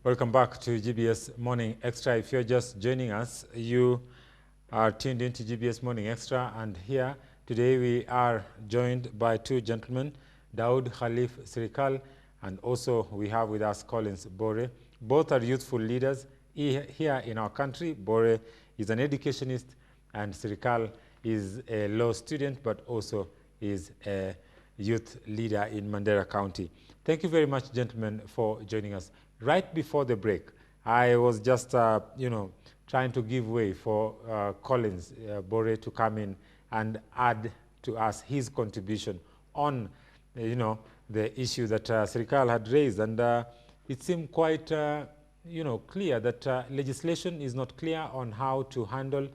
Welcome back to GBS Morning Extra. If you're just joining us, you are tuned into GBS Morning Extra, and here today we are joined by two gentlemen, Daud Khalif Sirikal, and also we have with us Collins Bore. Both are youthful leaders here in our country. Bore is an educationist and Sirikal is a law student, but also is a youth leader in Mandera County. Thank you very much, gentlemen, for joining us. Right before the break, I was just, trying to give way for Collins Bore to come in and add to us his contribution on, the issue that Sirikal had raised. And it seemed quite, clear that legislation is not clear on how to handle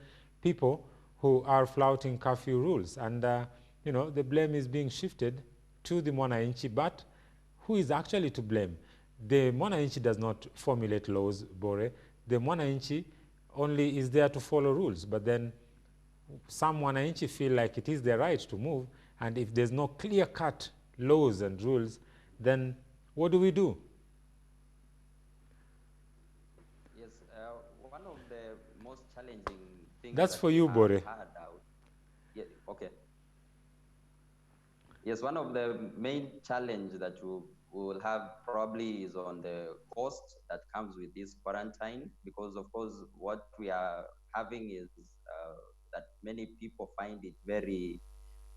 people who are flouting curfew rules. And, the blame is being shifted to the Mwananchi, but who is actually to blame? The Mwananchi does not formulate laws, Bore. The Mwananchi only is there to follow rules, but then some Mwananchi feel like it is their right to move, and if there's no clear-cut laws and rules, then what do we do? Yes, one of the most challenging things... That's for you, Bore. Yeah, okay. Yes, one of the main challenges that we will have probably is on the cost that comes with this quarantine, because of course what we are having is that many people find it very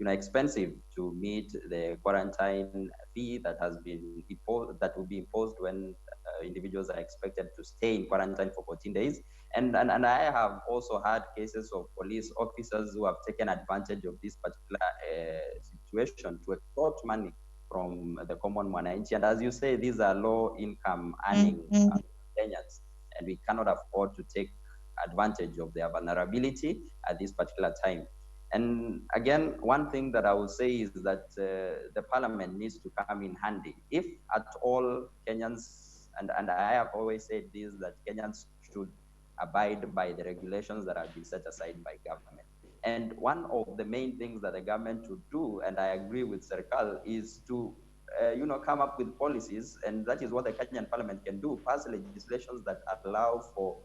expensive to meet the quarantine fee that has been imposed, that will be imposed when individuals are expected to stay in quarantine for 14 days. And I have also had cases of police officers who have taken advantage of this particular situation to extort money from the common Mwananchi. And as you say, these are low income earning Kenyans, and we cannot afford to take advantage of their vulnerability at this particular time. And again, one thing that I will say is that the parliament needs to come in handy. If at all Kenyans, and I have always said this, that Kenyans should abide by the regulations that have been set aside by government. And one of the main things that the government should do, and I agree with Sirikal, is to come up with policies, and that is what the Kenyan parliament can do, pass legislations that allow for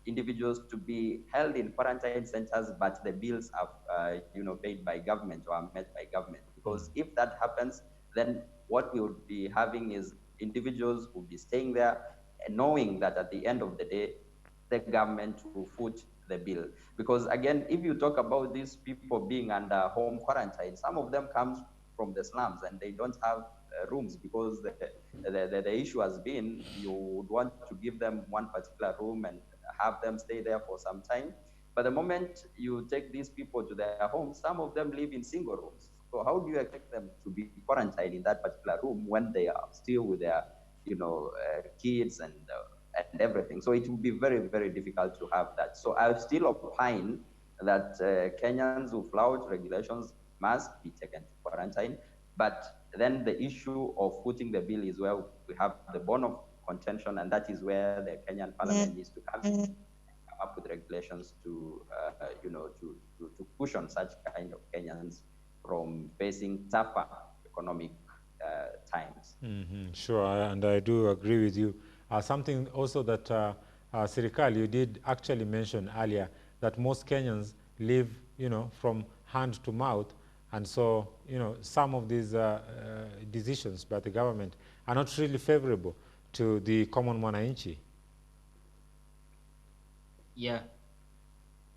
individuals to be held in quarantine centers, but the bills are, paid by government or are met by government. Because if that happens, then what we would be having is individuals will be staying there, knowing that at the end of the day, the government will foot the bill. Because again, if you talk about these people being under home quarantine, some of them come from the slums and they don't have rooms, because the issue has been you would want to give them one particular room and have them stay there for some time. But the moment you take these people to their homes, some of them live in single rooms. So how do you expect them to be quarantined in that particular room when they are still with their, kids and everything? So it will be very, very difficult to have that. So I still opine that Kenyans who flout regulations must be taken to quarantine. But then the issue of footing the bill is where we have the bone of contention, and that is where the Kenyan parliament needs to come in and come up with regulations to, to cushion such kind of Kenyans from facing tougher economic times. Sure, and I do agree with you. Something also that Sirikal, you did actually mention earlier, that most Kenyans live, from hand to mouth, and so, some of these decisions by the government are not really favorable to the common Mwananchi. Yeah,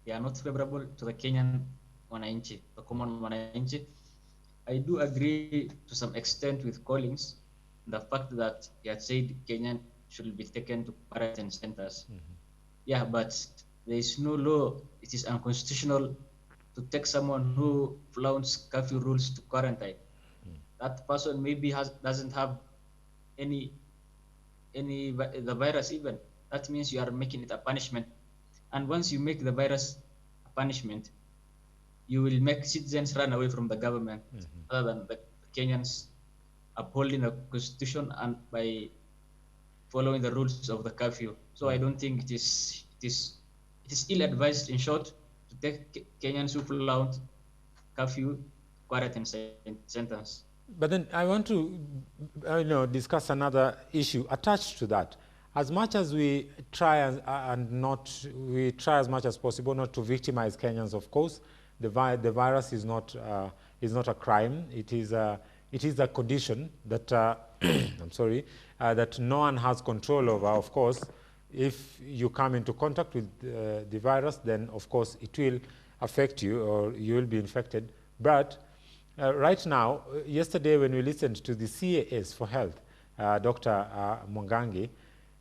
they are not favorable to the Kenyan Mwananchi, the common Mwananchi. I do agree to some extent with Collins, the fact that he had said Kenyan should be taken to quarantine centers. Yeah, but there is no law. It is unconstitutional to take someone who flouts curfew rules to quarantine. That person maybe doesn't have the virus even. That means you are making it a punishment. And once you make the virus a punishment, you will make citizens run away from the government, rather than the Kenyans upholding the constitution and by following the rules of the curfew. So I don't think it is ill-advised, in short, to take Kenyans who flout curfew quarantine centers. But then I want to discuss another issue attached to that. as much as we try we try as much as possible not to victimize Kenyans, of course, the virus is not a crime. It is a condition that I'm sorry, that no one has control over. Of course, if you come into contact with the virus, then of course it will affect you, or you will be infected. But right now, yesterday when we listened to the CAS for Health, Dr. Mwangangi,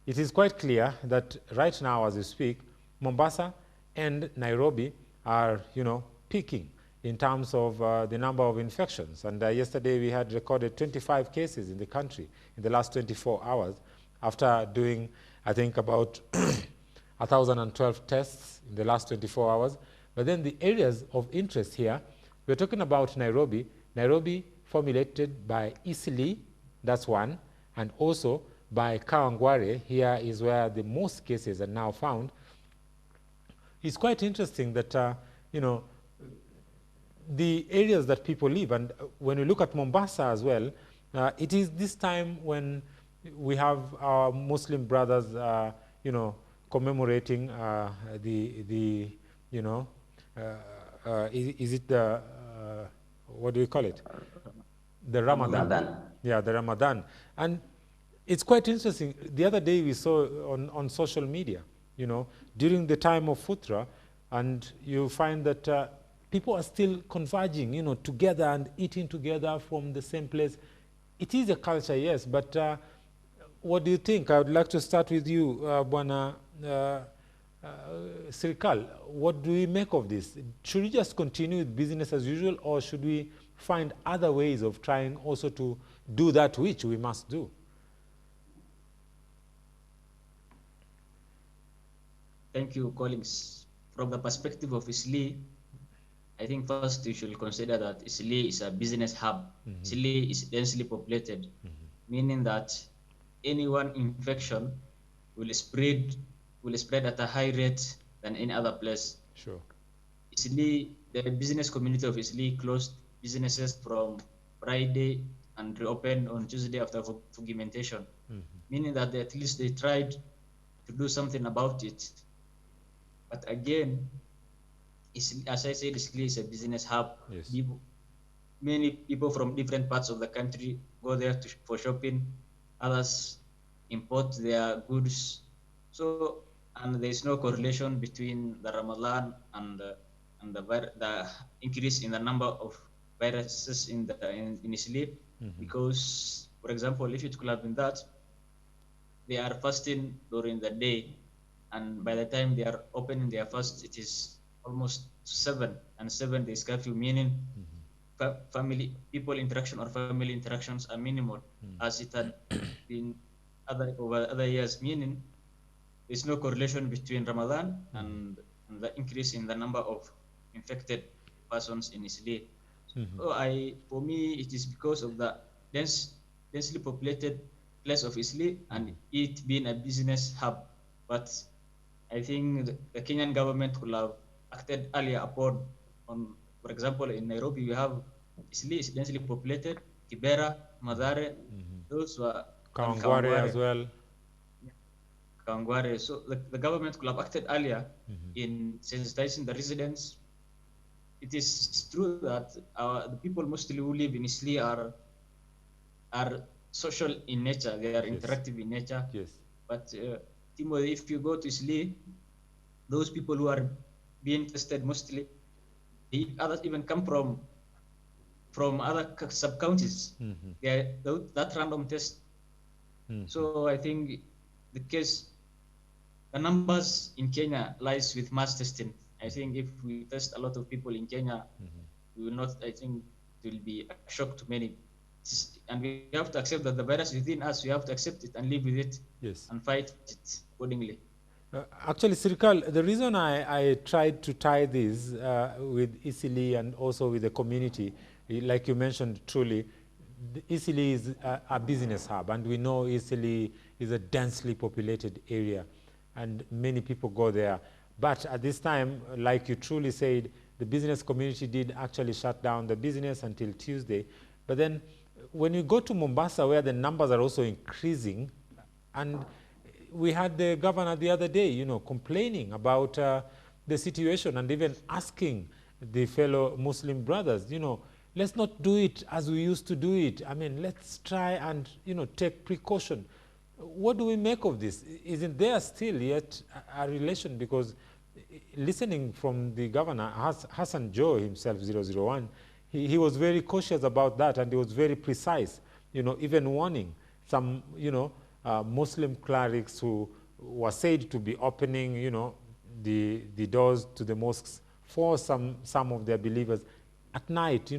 it is quite clear that right now, as we speak, Mombasa and Nairobi are, peaking in terms of the number of infections. And yesterday we had recorded 25 cases in the country in the last 24 hours after doing, I think, about 1,012 tests in the last 24 hours. But then the areas of interest here, we're talking about Nairobi. Nairobi formulated by Eastleigh, that's one, and also by Kawangware. Here is where the most cases are now found. It's quite interesting that, the areas that people live, and when we look at Mombasa as well, it is this time when we have our Muslim brothers, commemorating is it the, what do we call it? The Ramadan. Yeah, the Ramadan. And it's quite interesting. The other day we saw on social media, during the time of Futra, and you find that people are still converging, together and eating together from the same place. It is a culture, yes, but what do you think? I would like to start with you, Bwana Sirikal. What do we make of this? Should we just continue with business as usual, or should we find other ways of trying also to do that which we must do? Thank you, Collins. From the perspective of Eastleigh, I think first you should consider that Eastleigh is a business hub. Eastleigh is densely populated, meaning that any one infection will spread at a high rate than any other place. Sure. Eastleigh, the business community of Eastleigh closed businesses from Friday and reopened on Tuesday after documentation, meaning that at least they tried to do something about it. But again, as I said, Eastleigh is a business hub. Yes. Many people from different parts of the country go there for shopping. Others import their goods. So, and there is no correlation between the Ramadan and the increase in the number of viruses in Eastleigh, because, for example, if it could have been that, they are fasting during the day, and by the time they are opening their fast, it is almost 7, and 7 days curfew, meaning people interaction or family interactions are minimal, as it had been over other years, meaning there's no correlation between Ramadan and the increase in the number of infected persons in Eastleigh. So for me, it is because of the densely populated place of Eastleigh and it being a business hub. But I think the Kenyan government could have acted earlier upon. For example, in Nairobi, we have Eastleigh is densely populated, Kibera, Mathare, those were Kawangware as well. Kawangware. So the government could have acted earlier in sensitizing the residents. It is true that the people mostly who live in Eastleigh are social in nature. They are interactive in nature. Yes. But Timothy, if you go to Eastleigh, those people who are being tested mostly, others even come from other sub-counties. That random test. So I think the numbers in Kenya lies with mass testing. I think if we test a lot of people in Kenya, we will not, I think it will be a shock to many. And we have to accept that the virus is within us. We have to accept it and live with it, and fight it accordingly. Actually, Sirikal, the reason I tried to tie this with Eastleigh and also with the community, like you mentioned, truly, Eastleigh is a business hub, and we know Eastleigh is a densely populated area, and many people go there. But at this time, like you truly said, the business community did actually shut down the business until Tuesday. But then when you go to Mombasa, where the numbers are also increasing, and we had the governor the other day, complaining about the situation and even asking the fellow Muslim brothers, let's not do it as we used to do it. I mean, let's try and, take precaution. What do we make of this? Isn't there still yet a relation? Because listening from the governor, Hassan Joe himself, 001, he was very cautious about that, and he was very precise, even warning some, Muslim clerics who were said to be opening, the doors to the mosques for some of their believers at night,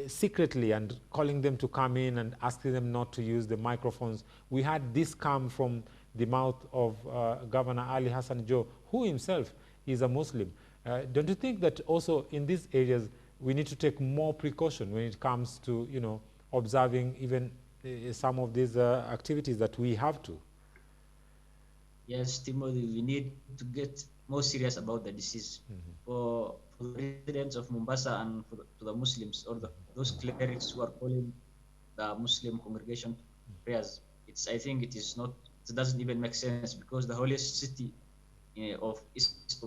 secretly, and calling them to come in and asking them not to use the microphones. We had this come from the mouth of Governor Ali Hassan Joe, who himself is a Muslim. Don't you think that also in these areas we need to take more precaution when it comes to, observing even some of these activities that we have to? Yes, Timothy, we need to get more serious about the disease. For the residents of Mombasa and to the Muslims, or those clerics who are calling the Muslim congregation prayers, I think it doesn't even make sense, because the holiest city of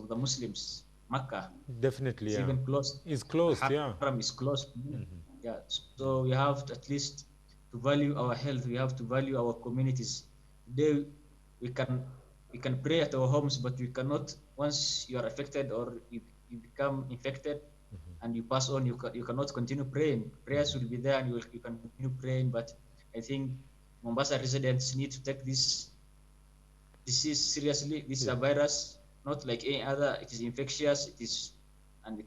the Muslims, Makkah, definitely, is even closed. Is closed, the Haram is closed. Yeah, so we have to, at least, to value our health. We have to value our communities. Today, we can pray at our homes, but we cannot. Once you are affected or you become infected and you pass on, you cannot continue praying. Prayers will be there, and you can continue praying. But I think Mombasa residents need to take this disease seriously. This is a virus, not like any other. It is infectious. It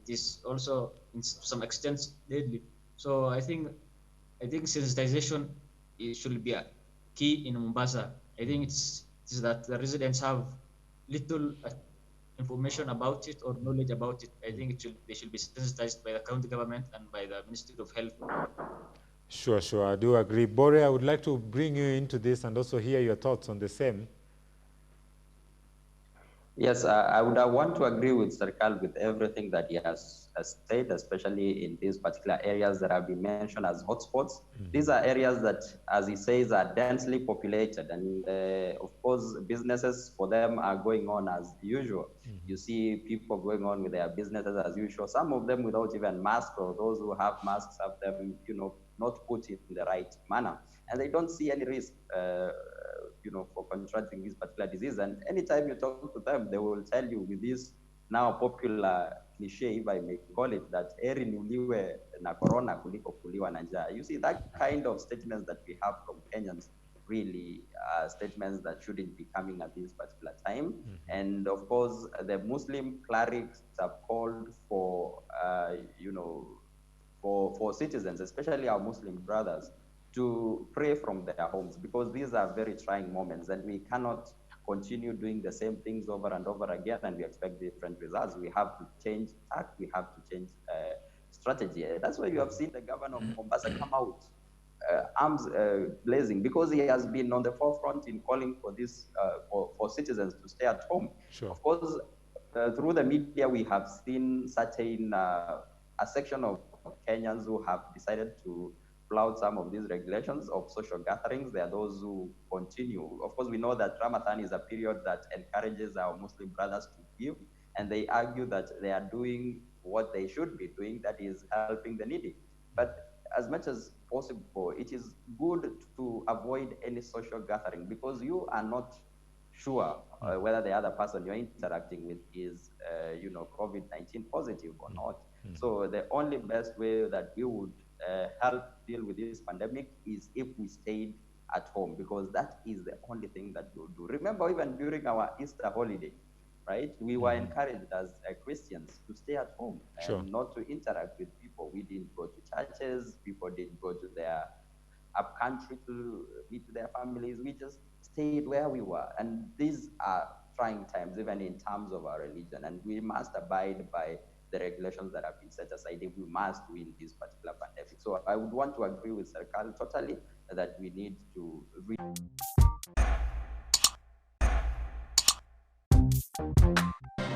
is also, in some extent, deadly. So I think sensitization should be a key in Mombasa. I think it's that the residents have little information about it or knowledge about it. I think they should be sensitized by the county government and by the Ministry of Health. Sure, I do agree. Bore, I would like to bring you into this and also hear your thoughts on the same. Yes, I would want to agree with Sarkal with everything that he has said, especially in these particular areas that have been mentioned as hotspots. These are areas that, as he says, are densely populated, and of course, businesses for them are going on as usual. You see people going on with their businesses as usual, some of them without even masks, or those who have masks have them, not put in the right manner, and they don't see any risk for contracting this particular disease. And anytime you talk to them, they will tell you, with this now popular cliche, if I may call it, that heri niuliwe na corona kuliko kuliwa na njaa. You see, that kind of statements that we have from Kenyans really statements that shouldn't be coming at this particular time. And of course, the Muslim clerics have called for, for citizens, especially our Muslim brothers, to pray from their homes, because these are very trying moments, and we cannot continue doing the same things over and over again and we expect different results. We have to change tack, we have to change strategy. That's why you have seen the governor of Mombasa come out arms blazing, because he has been on the forefront in calling for this for citizens to stay at home. Sure. Of course, through the media, we have seen certain a section of Kenyans who have decided to flout some of these regulations of social gatherings. There are those who continue. Of course, we know that Ramadan is a period that encourages our Muslim brothers to give, and they argue that they are doing what they should be doing, that is helping the needy. But as much as possible, it is good to avoid any social gathering, because you are not sure whether the other person you're interacting with is, COVID-19 positive or not. So the only best way that we would help deal with this pandemic is if we stayed at home, because that is the only thing that we'll do. Remember, even during our Easter holiday, right, we were encouraged as Christians to stay at home and not to interact with people. We didn't go to churches, people didn't go to their up country to meet their families. We just stayed where we were. And these are trying times, even in terms of our religion, and we must abide by the regulations that have been set aside if we must win this particular pandemic. So I would want to agree with Sarkal totally that we need to